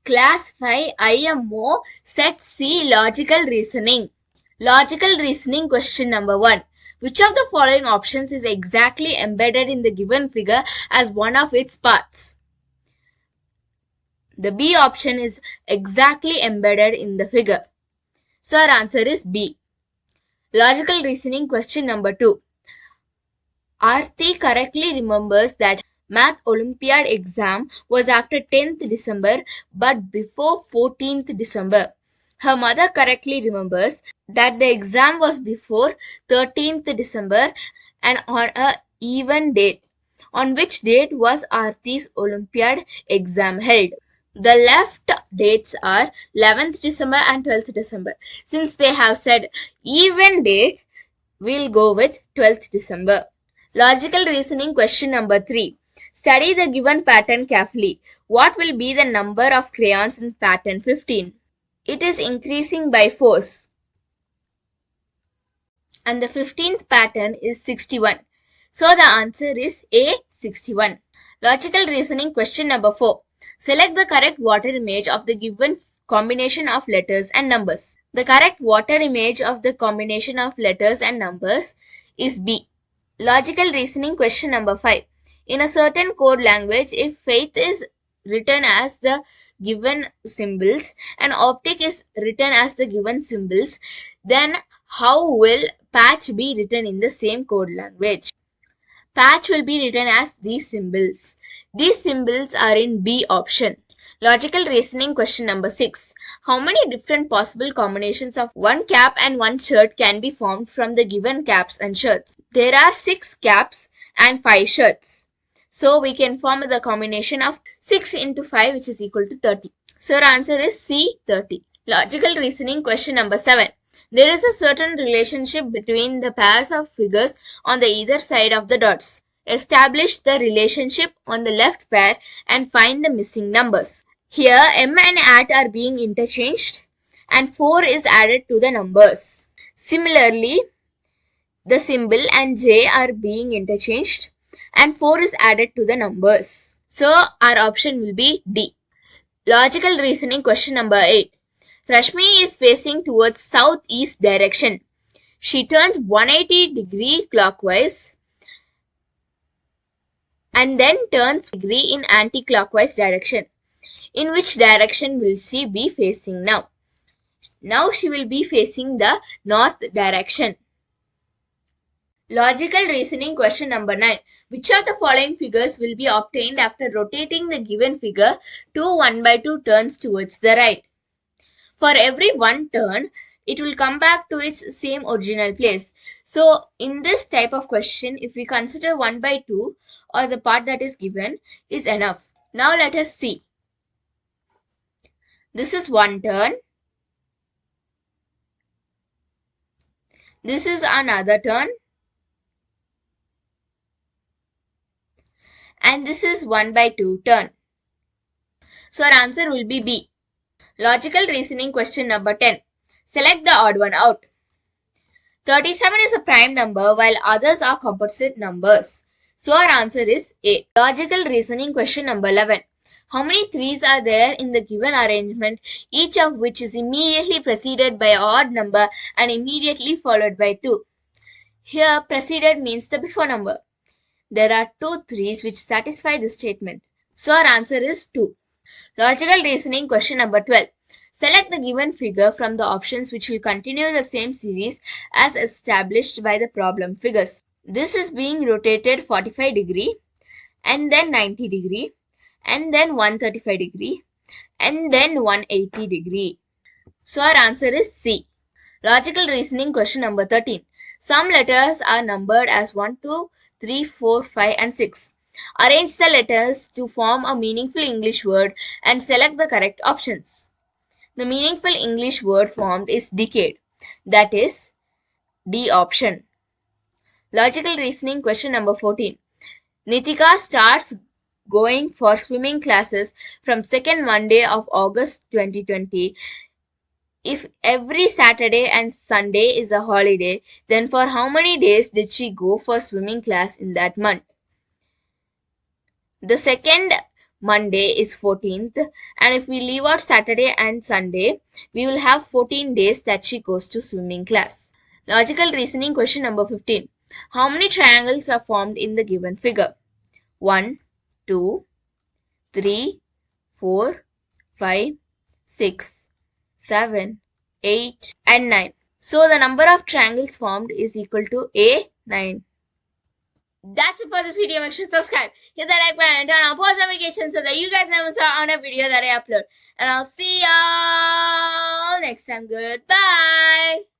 Class 5 IMO Set C Logical Reasoning. Logical Reasoning question number 1. Which of the following options is exactly embedded in the given figure as one of its parts? The B option is exactly embedded in the figure. So our answer is B. Logical Reasoning question number 2. Aarti correctly remembers that Math Olympiad exam was after 10th December but before 14th December. Her mother correctly remembers that the exam was before 13th December and on a even date. On which date was Aarti's Olympiad exam held? The left dates are 11th December and 12th December. Since they have said even date, we'll go with 12th December. Logical Reasoning question number 3. Study the given pattern carefully. What will be the number of crayons in pattern 15? It is increasing by force. And the 15th pattern is 61. So the answer is A, 61. Logical Reasoning question number 4. Select the correct water image of the given combination of letters and numbers. The correct water image of the combination of letters and numbers is B. Logical Reasoning question number 5. In a certain code language, if faith is written as the given symbols and optic is written as the given symbols, then how will patch be written in the same code language? Patch will be written as these symbols. These symbols are in B option. Logical Reasoning question number 6. How many different possible combinations of one cap and one shirt can be formed from the given caps and shirts? There are 6 caps and 5 shirts. So we can form the combination of 6 into 5, which is equal to 30. So our answer is C, 30. Logical Reasoning question number 7. There is a certain relationship between the pairs of figures on the either side of the dots. Establish the relationship on the left pair and find the missing numbers. Here M and at are being interchanged and 4 is added to the numbers. Similarly, the symbol and J are being interchanged and 4 is added to the numbers. So our option will be D. Logical Reasoning question number 8. Rashmi is facing towards southeast direction. She turns 180 degree clockwise and then turns degree in anti-clockwise direction. In which direction will she be facing now? Now she will be facing the north direction. Logical Reasoning question number 9. Which of the following figures will be obtained after rotating the given figure 1/2 turns towards the right? For every one turn, it will come back to its same original place. So in this type of question, if we consider 1/2 or the part that is given is enough. Now let us see. This is one turn. This is another turn. And this is 1/2 turn. So our answer will be B. Logical Reasoning question number 10. Select the odd one out. 37 is a prime number while others are composite numbers. So our answer is A. Logical Reasoning question number 11. How many 3's are there in the given arrangement, each of which is immediately preceded by an odd number and immediately followed by 2? Here preceded means the before number. There are 2 3's which satisfy this statement. So our answer is 2. Logical Reasoning question number 12. Select the given figure from the options which will continue the same series as established by the problem figures. This is being rotated 45 degree and then 90 degree and then 135 degree and then 180 degree. So our answer is C. Logical Reasoning question number 13. Some letters are numbered as 1, 2, 3, 4, 5 and 6. Arrange the letters to form a meaningful English word and select the correct options. The meaningful English word formed is decade. That is D option. Logical Reasoning question number 14. Nitika starts going for swimming classes from second Monday of August 2020. If every Saturday and Sunday is a holiday, then for how many days did she go for swimming class in that month? The second Monday is 14th, and if we leave out Saturday and Sunday, we will have 14 days that she goes to swimming class. Logical reasoning question number 15. How many triangles are formed in the given figure? 1, 2, 3, 4, 5, 6, 7, 8, and 9. So the number of triangles formed is equal to 9. That's it for this video. Make sure to subscribe, hit the like button, and turn on post notifications so that you guys never miss out on a video that I upload. And I'll see y'all next time. Goodbye.